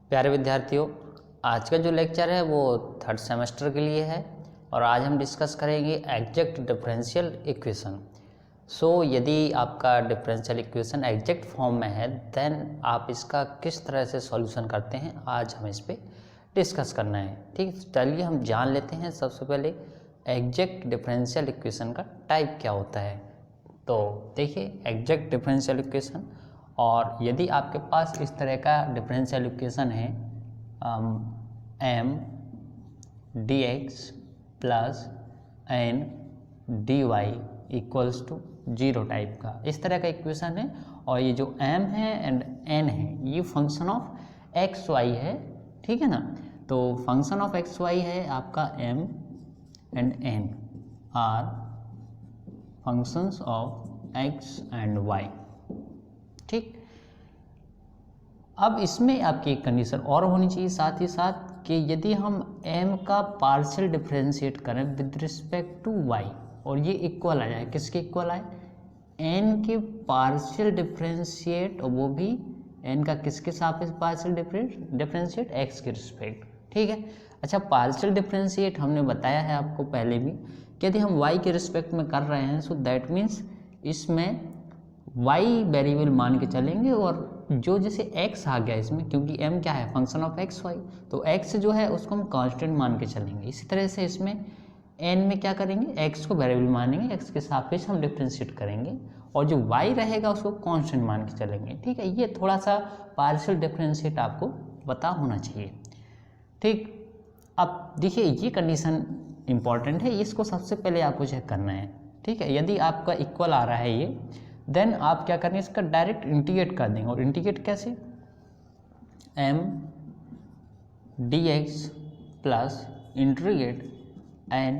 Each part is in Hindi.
प्यारे विद्यार्थियों, आज का जो लेक्चर है वो थर्ड सेमेस्टर के लिए है और आज हम डिस्कस करेंगे एग्जैक्ट डिफरेंशियल इक्वेशन। यदि आपका डिफरेंशियल इक्वेशन एग्जैक्ट फॉर्म में है देन आप इसका किस तरह से सॉल्यूशन करते हैं, आज हम इस पे डिस्कस करना है। ठीक, चलिए हम जान लेते हैं सबसे पहले एग्जैक्ट डिफरेंशियल इक्वेशन का टाइप क्या होता है। तो देखिए एग्जैक्ट डिफरेंशियल इक्वेशन, और यदि आपके पास इस तरह का डिफरेंशियल इक्वेशन है m dx plus n dy equals to 0 type का, इस तरह का इक्वेशन है। और ये जो m है एंड n है ये फंक्शन ऑफ एक्स वाई है, ठीक है ना। तो फंक्शन ऑफ एक्स वाई है आपका m and n are functions of x and y, ठीक। अब इसमें आपकी एक कंडीशन और होनी चाहिए साथ ही साथ कि यदि हम m का पार्शियल डिफरेंशिएट करें विद रिस्पेक्ट टू y और ये इक्वल आ जाए, किसके इक्वल आए, n के पार्शियल डिफरेंशिएट, और वो भी n का किसके सापेक्ष पार्शियल डिफरेंशिएट, x के रिस्पेक्ट, ठीक है। अच्छा, पार्शियल डिफरेंशिएट हमने बताया है आपको पहले भी कि यदि हम y के रिस्पेक्ट में कर रहे हैं सो दैट मीन्स इसमें y वेरिएबल मान के चलेंगे और जो जैसे x आ गया इसमें, क्योंकि m क्या है, फंक्शन ऑफ एक्स वाई, तो x जो है उसको हम कांस्टेंट मान के चलेंगे। इसी तरह से इसमें n में क्या करेंगे, x को वेरिएबल मानेंगे, x के सापेक्ष हम डिफरेंशिएट करेंगे और जो y रहेगा उसको कांस्टेंट मान के चलेंगे, ठीक है। ये थोड़ा सा पार्शियल डिफरेंशिएट आपको पता होना चाहिए, ठीक। अब देखिए ये कंडीशन इंपॉर्टेंट है, इसको सबसे पहले आपको चेक करना है, ठीक है। यदि आपका इक्वल आ रहा है ये, देन आप क्या करेंगे, इसका डायरेक्ट इंटीग्रेट कर देंगे। और इंटीग्रेट कैसे, m dx plus integrate n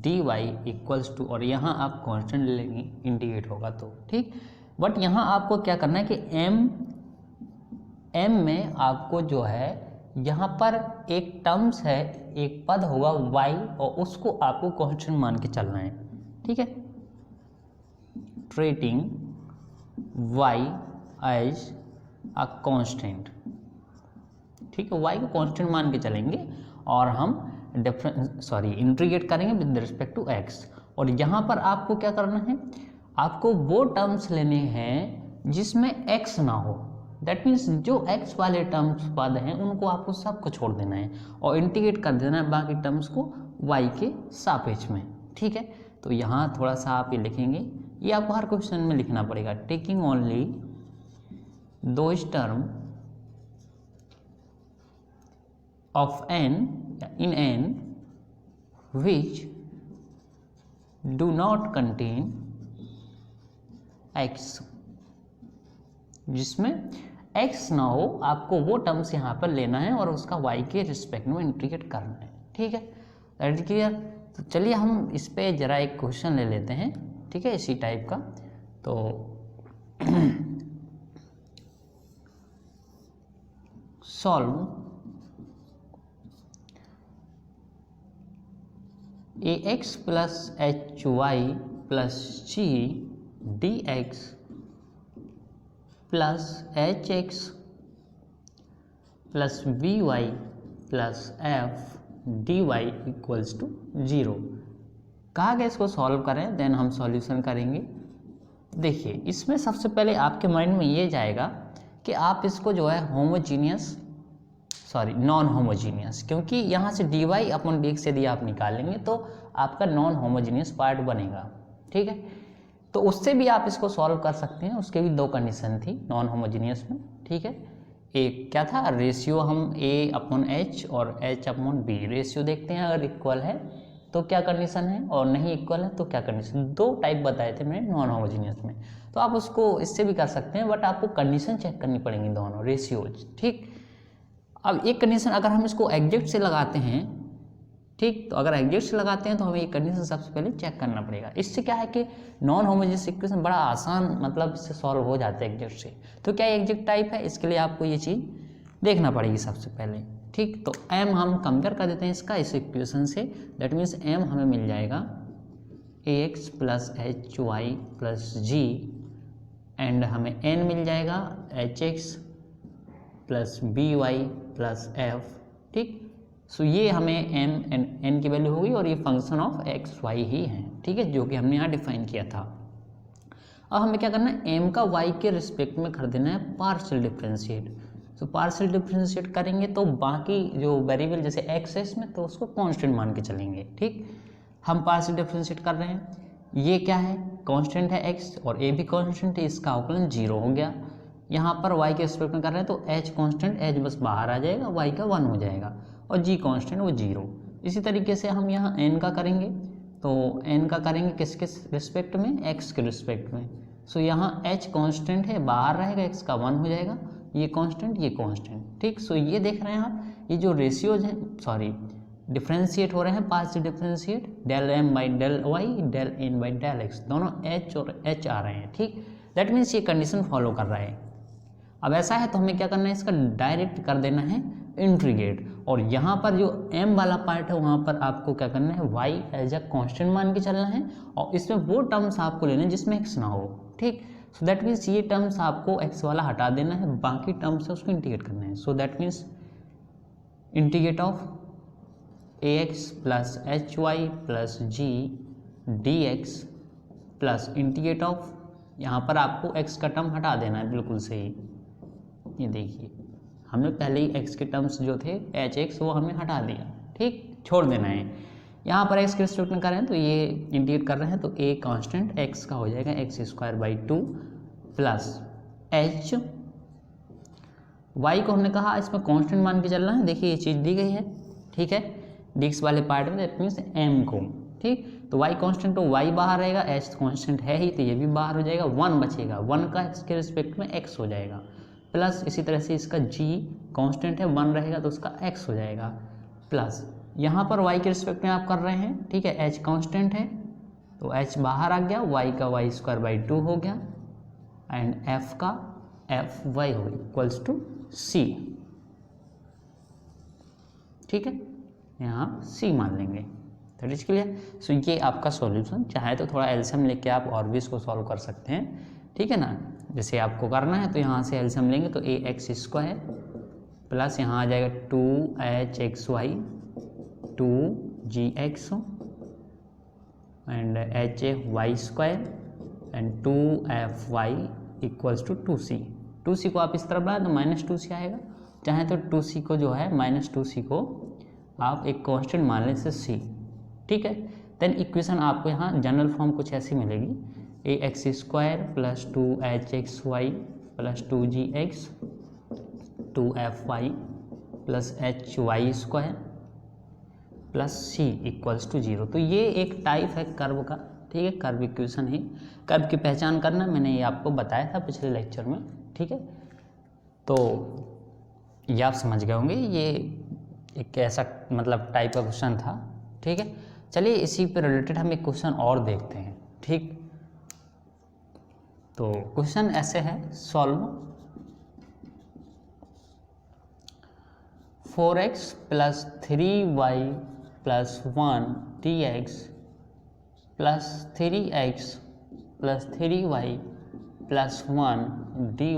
dy equals to, और यहाँ आप कांस्टेंट ले लेंगे, इंटीग्रेट होगा तो ठीक। बट यहाँ आपको क्या करना है कि m में आपको जो है यहाँ पर एक टर्म्स है, एक पद होगा y, और उसको आपको कांस्टेंट मान के चलना है, ठीक है। treating y as a constant, ठीक है, y को कांस्टेंट मान के चलेंगे और हम इंटीग्रेट करेंगे विद रिस्पेक्ट टू x। और यहाँ पर आपको क्या करना है, आपको वो टर्म्स लेने हैं जिसमें x ना हो, दैट मीन्स जो x वाले टर्म्स पद हैं उनको आपको सबको छोड़ देना है और इंटीग्रेट कर देना है बाकी टर्म्स को y के सापेक्ष में, ठीक है। तो यहाँ थोड़ा सा आप ये लिखेंगे, ये आपको हर क्वेश्चन में लिखना पड़ेगा, taking only those term of n in n which do not contain x, जिसमें x ना हो, आपको वो टर्म्स यहाँ पर लेना है और उसका y के रिस्पेक्ट में इंटीग्रेट करना है, ठीक है। That is clear. तो चलिए हम इस पे जरा एक क्वेश्चन ले लेते हैं, ठीक है, इसी टाइप का। तो solve ax plus H Y plus G D X plus H X plus B Y plus F D Y equals to 0 कहा गया। इसको सॉल्व करें देन हम सॉल्यूशन करेंगे। देखिए इसमें सबसे पहले आपके माइंड में ये जाएगा कि आप इसको जो है नॉन होमोजीनियस, क्योंकि यहाँ से dy अपॉन dx यदि आप निकालेंगे तो आपका नॉन होमोजीनियस पार्ट बनेगा, ठीक है। तो उससे भी आप इसको सॉल्व कर सकते हैं, उसके भी दो कंडीशन थी नॉन होमोजीनियस में, ठीक है। एक क्या था, रेशियो हम a अपॉन h और h अपॉन b रेशियो देखते हैं, अगर इक्वल है तो क्या कंडीशन है और नहीं इक्वल है तो क्या कंडीशन। दो टाइप बताए थे मैंने नॉन होमोजीनियस में, तो आप उसको इससे भी कर सकते हैं, बट आपको कंडीशन चेक करनी पड़ेंगी दोनों रेशियोज, ठीक। अब एक कंडीशन अगर हम इसको एग्जैक्ट से लगाते हैं, ठीक, तो अगर एग्जैक्ट से लगाते हैं तो हमें ये कंडीशन सबसे पहले चेक करना पड़ेगा। इससे क्या है कि नॉन होमोजीनियस इक्वेशन बड़ा आसान, मतलब इससे सॉल्व हो जाता है एग्जैक्ट से। तो क्या एग्जैक्ट टाइप है, इसके लिए आपको ये चीज़ देखना पड़ेगी सबसे पहले, ठीक। तो m हम कंपेयर कर देते हैं इसका इस इक्वेशन से, दैट मीन्स m हमें मिल जाएगा ax plus H Y plus G, and हमें n मिल जाएगा H X plus B Y plus F. ठीक, सो ये हमें एम एंड एन की वैल्यू होगी और ये फंक्शन ऑफ एक्स वाई ही है। ठीक है, जो कि हमने यहाँ डिफाइन किया था। अब हमें क्या करना है, एम का वाई के रिस्पेक्ट में कर देना है पार्शियल डिफरेंशिएट। तो पार्शियल डिफरेंशिएट करेंगे तो बाकी जो वेरिएबल जैसे एक्स है इसमें, तो उसको कांस्टेंट मान के चलेंगे। ठीक, हम पार्शियल डिफरेंशिएट कर रहे हैं, ये क्या है, कांस्टेंट है एक्स और ए भी कांस्टेंट है, इसका अवकलन 0 हो गया। यहाँ पर y के रिस्पेक्ट में कर रहे हैं तो h कांस्टेंट, h बस बाहर आ जाएगा, y का 1 हो जाएगा और g कांस्टेंट वो 0। इसी तरीके से हम यहाँ n का करेंगे, तो n का करेंगे किसके रिस्पेक्ट में, x के रिस्पेक्ट में। सो यहाँ h कांस्टेंट है, बाहर रहेगा, x का 1 हो जाएगा, ये कांस्टेंट ये कांस्टेंट। ठीक, सो ये देख रहे हैं आप, ये जो रेशियोज हैं, सॉरी डिफ्रेंशिएट हो रहे हैं, partial differentiate, del m by del y, del n by del x, दोनों h और h आ रहे हैं। ठीक, दैट मीन्स ये कंडीशन फॉलो कर रहा है। अब ऐसा है तो हमें क्या करना है, इसका डायरेक्ट कर देना है इंटीग्रेट, और यहाँ पर जो m वाला पार्ट है वहाँ पर आपको क्या करना है, y एज अ कांस्टेंट मान के चलना है, और इसमें वो टर्म्स आपको लेने जिसमें x ना हो। ठीक, सो दैट मीन्स ये टर्म्स आपको x वाला हटा देना है, बाकी टर्म्स है उसको इंटीग्रेट करना है। So that means integrate of ax plus H Y plus G D X plus integrate of, यहाँ पर आपको x का टर्म हटा देना है, बिल्कुल सही। ये देखिए हमने पहले ही x के टर्म्स जो थे एच एक्स वो हमें हटा दिया। ठीक, छोड़ देना है। यहाँ पर x के रिस्पेक्ट में कर रहे हैं तो ये इंटीग्रेट कर रहे हैं, तो a कांस्टेंट x का हो जाएगा x square by 2 plus h, y को हमने कहा इसमें कांस्टेंट मान के चलना है। देखिए ये चीज़ दी गई है, ठीक है, डिक्स वाले पार्ट में, दैट मीन्स m को। ठीक, तो y कांस्टेंट तो y बाहर रहेगा, h कांस्टेंट है ही तो ये भी बाहर हो जाएगा, 1 बचेगा, 1 का x के रिस्पेक्ट में x हो जाएगा, प्लस इसी तरह से इसका g कांस्टेंट है, 1 रहेगा तो उसका x हो जाएगा, प्लस यहाँ पर y के रिस्पेक्ट में आप कर रहे हैं। ठीक है, h कांस्टेंट है तो h बाहर आ गया, y का वाई स्क्वायर बाई 2 हो गया, एंड f का एफ वाई हो इक्वल्स टू c। ठीक है, यहाँ c मान लेंगे, दैट इज क्लियर। सो ये आपका सॉल्यूशन, चाहे तो थोड़ा एलसीएम लेके आप और भी इसको सॉल्व कर सकते हैं। ठीक है ना, जैसे आपको करना है तो यहाँ से एलसीएम लेंगे तो ए एक्स स्क्वायर प्लस यहाँ आ जाएगा 2hxy 2gx and hy square and 2fy equals to 2c। 2c को आप इस तरफ बढ़ाएं तो माइनस 2c आएगा, चाहे तो 2c को जो है माइनस 2c को आप एक कांस्टेंट मान लें से c। ठीक है, देन इक्वेशन आपको यहाँ जनरल फॉर्म कुछ ऐसी मिलेगी, a x square plus 2hxy plus 2gx 2fy plus hy square plus c equals to 0। तो ये एक टाइप है कर्व का। ठीक है, कर्व इक्वेशन है, कर्व की पहचान करना मैंने ये आपको बताया था पिछले लेक्चर में। ठीक है, तो ये आप समझ गए होंगे, ये एक ऐसा मतलब टाइप का क्वेश्चन था। ठीक है, चलिए इसी पे रिलेटेड हम एक क्वेश्चन और देखते हैं। ठीक, तो क्वेश्चन ऐसे है, solve 4x plus 3y plus 1 dx plus 3x plus 3y plus 1 dy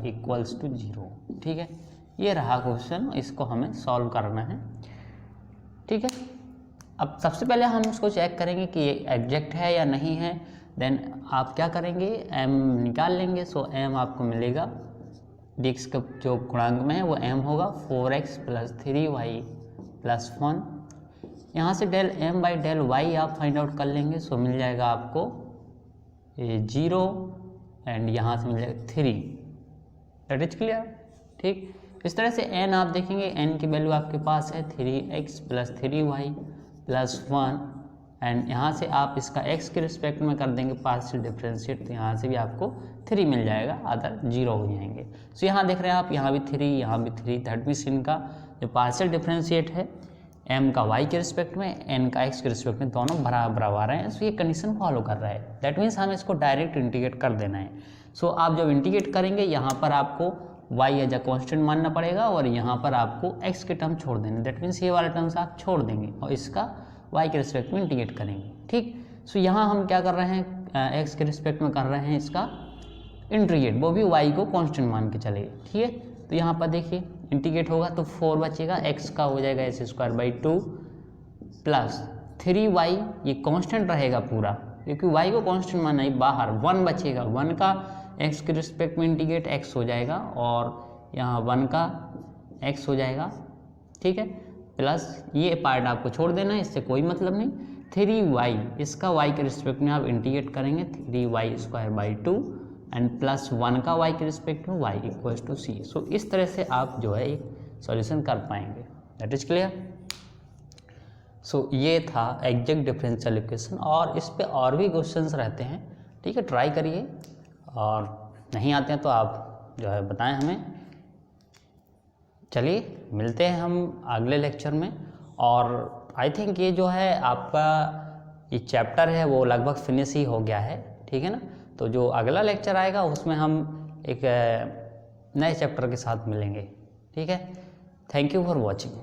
equals to 0। ठीक है, ये रहा क्वेश्चन, इसको हमें सॉल्व करना है। ठीक है, अब सबसे पहले हम इसको चेक करेंगे कि ये एग्जैक्ट है या नहीं है। देन आप क्या करेंगे, m निकाल लेंगे। सो m आपको मिलेगा, dx का जो गुणांक में है वो m होगा 4x प्लस 3y प्लस 1। यहाँ से del m by del y आप फाइंड आउट कर लेंगे। सो मिल जाएगा आपको 0 एंड यहाँ से मिल जाएगा 3। That is clear. ठीक, इस तरह से n आप देखेंगे, n की वैल्यू आपके पास है 3x plus 3y plus 1, and यहाँ से आप इसका x के रिस्पेक्ट में कर देंगे पार्शियल डिफरेंशिएट, तो यहाँ से भी आपको 3 मिल जाएगा, अदर 0 हो जाएंगे। सो यहाँ देख रहे हैं आप, यहाँ भी 3 यहाँ भी 3, दैट मीन्स इनका जो पार्शियल डिफरेंशिएट है m का y के रिस्पेक्ट में, n का x के रिस्पेक्ट में, दोनों बराबर आ रहे हैं। सो ये कंडीशन फॉलो कर रहा है, दैट मीन्स हमें इसको डायरेक्ट इंटीग्रेट कर देना है। सो आप जब इंटीग्रेट करेंगे यहाँ पर आपको y एज अ कॉन्स्टेंट मानना पड़ेगा और यहाँ पर आपको x के टर्म छोड़ देंगे, दैट मीन्स ये वाला टर्म्स आप छोड़ देंगे और इसका y के रिस्पेक्ट में इंटीग्रेट करेंगे। ठीक, सो यहाँ हम क्या कर रहे हैं, x के रिस्पेक्ट में कर रहे हैं इसका इंटीग्रेट, वो भी y को कांस्टेंट मान के चलेगा। ठीक है, तो यहाँ पर देखिए इंटीग्रेट होगा तो 4 बचेगा, x का हो जाएगा s² प्लस 3y, ये कांस्टेंट रहेगा पूरा क्योंकि y को कांस्टेंट माना है, बाहर 1 बचेगा, 1 का x के रिस्पेक्ट में इंटीग्रेट x हो जाएगा और यहाँ 1 का x हो जाएगा, ठीक है, प्लस ये पार्ट आपको छोड़ देना है, इससे कोई मतलब नहीं। 3y, इसका y के रिस्पेक्ट में आप इंटीग्रेट करेंगे 3y² एंड प्लस 1 का y के रिस्पेक्ट में y = c। सो इस तरह से आप जो है एक सॉल्यूशन कर पाएंगे। That is clear. सो ये था एग्जैक्ट डिफरेंशियल इक्वेशन, और इस पे और भी क्वेश्चंस रहते हैं, ठीक है, ट्राई करिए, और नहीं आते हैं तो आप जो है बताएं हमें। चलिए मिलते हैं हम अगले लेक्चर में, और आई थिंक ये जो है आपका ये चैप्टर है वो लगभग फिनिश ही हो गया है, ठीक है ना। तो जो अगला लेक्चर आएगा उसमें हम एक नए चैप्टर के साथ मिलेंगे, ठीक है। Thank you for watching.